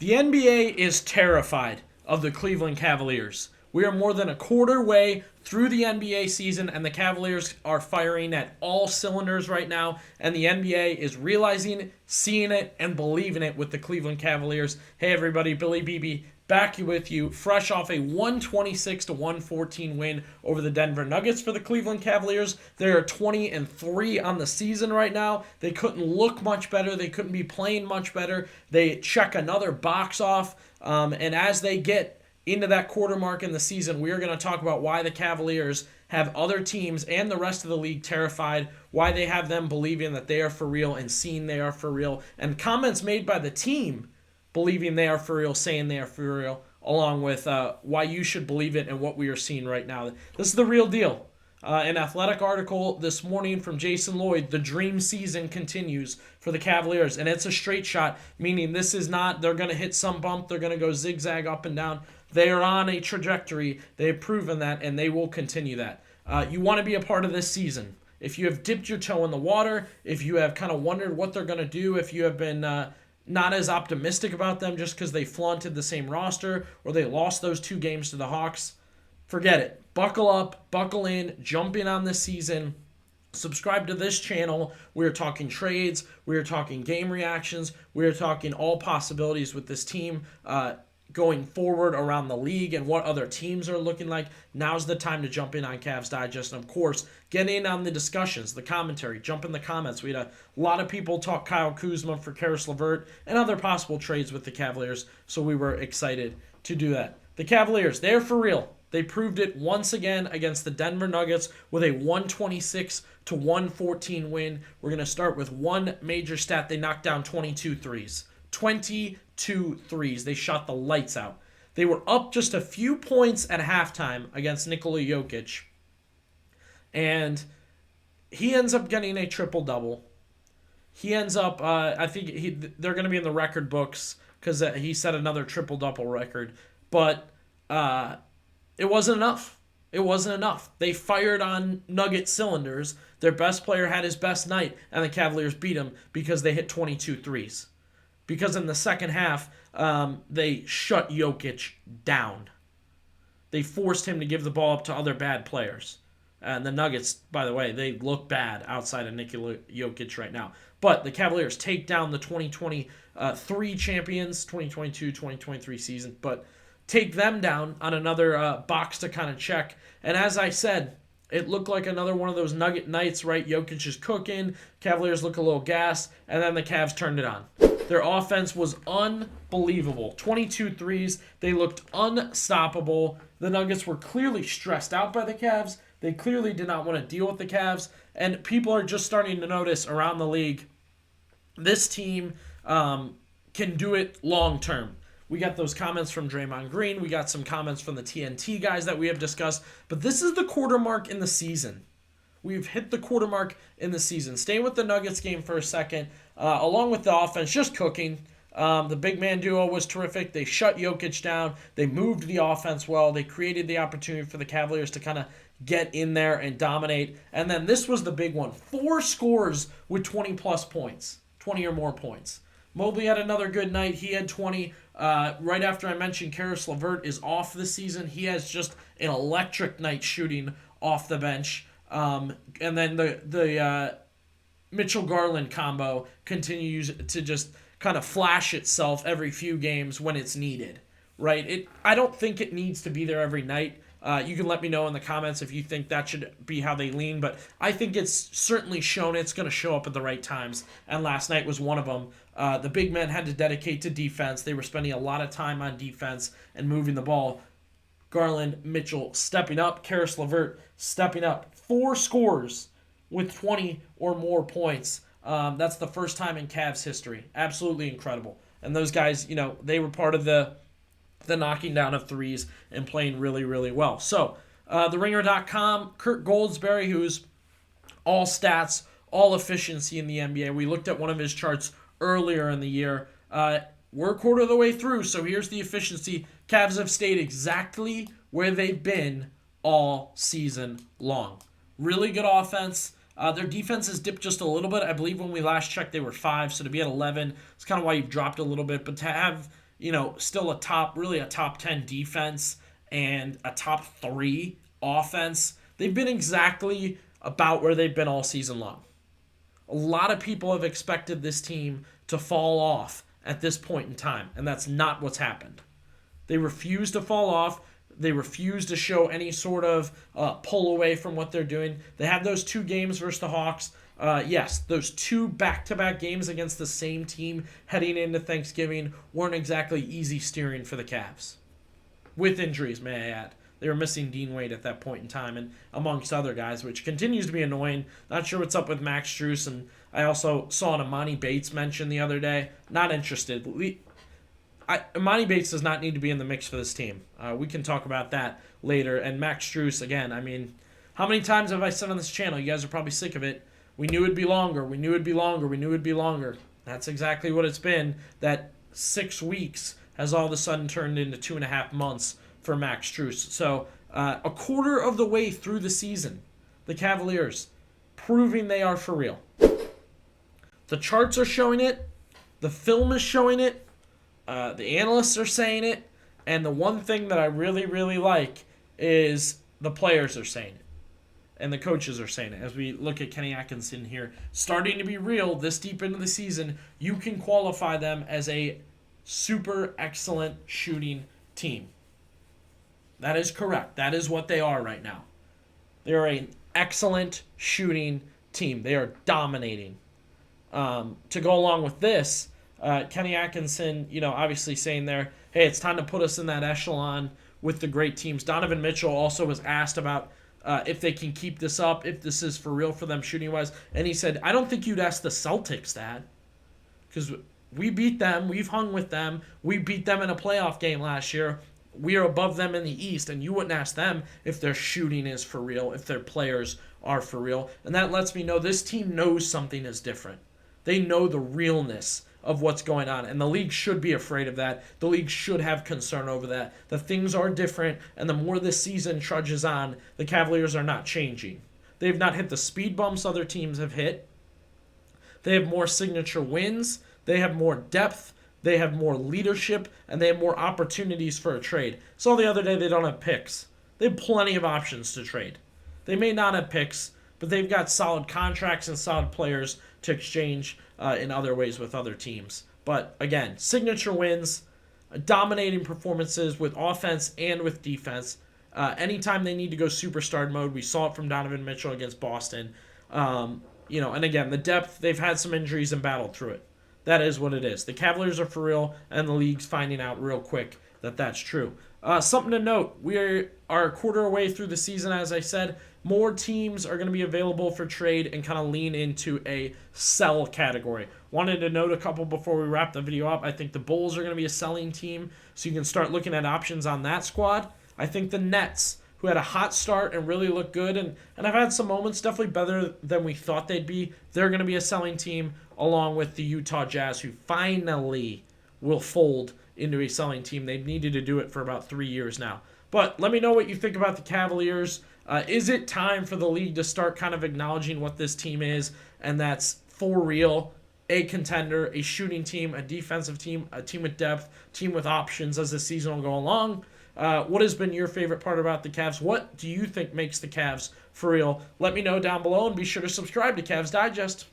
The NBA is terrified of the Cleveland Cavaliers. We are more than a quarter way through the NBA season, and the Cavaliers are firing at all cylinders right now, and the NBA is realizing, seeing it, and believing it with the Cleveland Cavaliers. Hey everybody, Billy Beebe back with you, fresh off a 126-114 win over the Denver Nuggets for the Cleveland Cavaliers. They are 20-3 on the season right now. They couldn't look much better. They couldn't be playing much better. They check another box off, and as they get into that quarter mark in the season, we are going to talk about why the Cavaliers have other teams and the rest of the league terrified, why they have them believing that they are for real and seeing they are for real, and comments made by the team believing they are for real, saying they are for real, along with why you should believe it and what we are seeing right now. This is the real deal. An athletic article this morning from Jason Lloyd, the dream season continues for the Cavaliers, and it's a straight shot, meaning this is not, they're going to hit some bump, they're going to go zigzag up and down. They are on a trajectory. They have proven that, and they will continue that. You want to be a part of this season. If you have dipped your toe in the water, if you have kind of wondered what they're going to do, if you have been not as optimistic about them just because they flaunted the same roster or they lost those 2 games to the Hawks, forget it. Buckle up, buckle in, jump in on this season. Subscribe to this channel. We are talking trades. We are talking game reactions. We are talking all possibilities with this team going forward around the league and what other teams are looking like. Now's the time to jump in on Cavs Digest. And, of course, get in on the discussions, the commentary. Jump in the comments. We had a lot of people talk Kyle Kuzma for Karis LeVert and other possible trades with the Cavaliers, so we were excited to do that. The Cavaliers, they're for real. They proved it once again against the Denver Nuggets with a 126-114 win. We're going to start with one major stat. They knocked down 22 threes. 22 threes. They shot the lights out. They were up just a few points at halftime against Nikola Jokic. And he ends up getting a triple-double. He ends up, I think they're going to be in the record books because he set another triple-double record. But it wasn't enough. It wasn't enough. They fired on Nugget cylinders. Their best player had his best night, and the Cavaliers beat him because they hit 22 threes. Because in the second half, they shut Jokic down. They forced him to give the ball up to other bad players. And the Nuggets, by the way, they look bad outside of Nikola Jokic right now. But the Cavaliers take down the 2023 champions, 2022-2023 season, but take them down on another box to kind of check. And as I said, it looked like another one of those Nugget nights, right? Jokic is cooking, Cavaliers look a little gassed, and then the Cavs turned it on. Their offense was unbelievable. 22 threes. They looked unstoppable. The Nuggets were clearly stressed out by the Cavs. They clearly did not want to deal with the Cavs. And people are just starting to notice around the league, this team can do it long term. We got those comments from Draymond Green. We got some comments from the TNT guys that we have discussed. But this is the quarter mark in the season. We've hit the quarter mark in the season. Staying with the Nuggets game for a second, along with the offense just cooking. The big man duo was terrific. They shut Jokic down. They moved the offense well. They created the opportunity for the Cavaliers to kind of get in there and dominate. And then this was the big one. 4 scores with 20-plus points, 20 or more points. Mobley had another good night. He had 20. Right after I mentioned Karis LeVert is off this season, he has just an electric night shooting off the bench. And then the Mitchell Garland combo continues to just kind of flash itself every few games when it's needed, right? I don't think it needs to be there every night. You can let me know in the comments if you think that should be how they lean, but I think it's certainly shown it's going to show up at the right times, and last night was one of them. The big men had to dedicate to defense. They were spending a lot of time on defense and moving the ball. Garland, Mitchell stepping up, Karis LeVert stepping up. 4 scores with 20 or more points. That's the first time in Cavs history. Absolutely incredible. And those guys, they were part of the knocking down of threes and playing really, really well. So, TheRinger.com, Kurt Goldsberry, who's all stats, all efficiency in the NBA. We looked at one of his charts earlier in the year. We're a quarter of the way through, so here's the efficiency. Cavs have stayed exactly where they've been all season long. Really good offense. Their defense has dipped just a little bit. I believe when we last checked, they were 5, so to be at 11, it's kind of why you've dropped a little bit. But to have, still really a top 10 defense and a top 3 offense. They've been exactly about where they've been all season long. A lot of people have expected this team to fall off at this point in time, and that's not what's happened. They refuse to fall off. They refuse to show any sort of pull away from what they're doing. They had those 2 games versus the Hawks. Yes, those 2 back-to-back games against the same team heading into Thanksgiving weren't exactly easy steering for the Cavs. With injuries, may I add. They were missing Dean Wade at that point in time, and amongst other guys, which continues to be annoying. Not sure what's up with Max Strus, and I also saw an Imani Bates mention the other day. Not interested. Imani Bates does not need to be in the mix for this team. We can talk about that later. And Max Strus, again, how many times have I said on this channel, you guys are probably sick of it, we knew it'd be longer, we knew it'd be longer, we knew it'd be longer. That's exactly what it's been. That 6 weeks has all of a sudden turned into 2.5 months for Max Strus. So a quarter of the way through the season, the Cavaliers proving they are for real. The charts are showing it. The film is showing it. The analysts are saying it. And the one thing that I really, really like is the players are saying it. And the coaches are saying it. As we look at Kenny Atkinson here, starting to be real this deep into the season, you can qualify them as a super excellent shooting team. That is correct. That is what they are right now. They are an excellent shooting team. They are dominating. To go along with this, Kenny Atkinson, obviously saying there, hey, it's time to put us in that echelon with the great teams. Donovan Mitchell also was asked about if they can keep this up, if this is for real for them shooting-wise. And he said, I don't think you'd ask the Celtics that, because we beat them. We've hung with them. We beat them in a playoff game last year. We are above them in the East, and you wouldn't ask them if their shooting is for real, if their players are for real. And that lets me know this team knows something is different. They know the realness of what's going on, and the league should be afraid of that. The league should have concern over that. The things are different, and the more this season trudges on, the Cavaliers are not changing. They've not hit the speed bumps other teams have hit. They have more signature wins. They have more depth. They have more leadership, and they have more opportunities for a trade. So the other day they don't have picks. They have plenty of options to trade. They may not have picks, but they've got solid contracts and solid players to exchange in other ways with other teams. But again, signature wins, dominating performances with offense and with defense. Anytime they need to go superstar mode, we saw it from Donovan Mitchell against Boston. And again, the depth, they've had some injuries and battled through it. That is what it is. The Cavaliers are for real, and the league's finding out real quick that that's true. Something to note, we are a quarter away through the season, as I said. More teams are going to be available for trade and kind of lean into a sell category. Wanted to note a couple before we wrap the video up. I think the Bulls are going to be a selling team, so you can start looking at options on that squad. I think the Nets, who had a hot start and really looked good, and I've had some moments definitely better than we thought they'd be. They're going to be a selling team, along with the Utah Jazz, who finally will fold into a selling team. They've needed to do it for about 3 years now. But let me know what you think about the Cavaliers. Is it time for the league to start kind of acknowledging what this team is, and that's for real, a contender, a shooting team, a defensive team, a team with depth, team with options as the season will go along? What has been your favorite part about the Cavs? What do you think makes the Cavs for real? Let me know down below, and be sure to subscribe to Cavs Digest.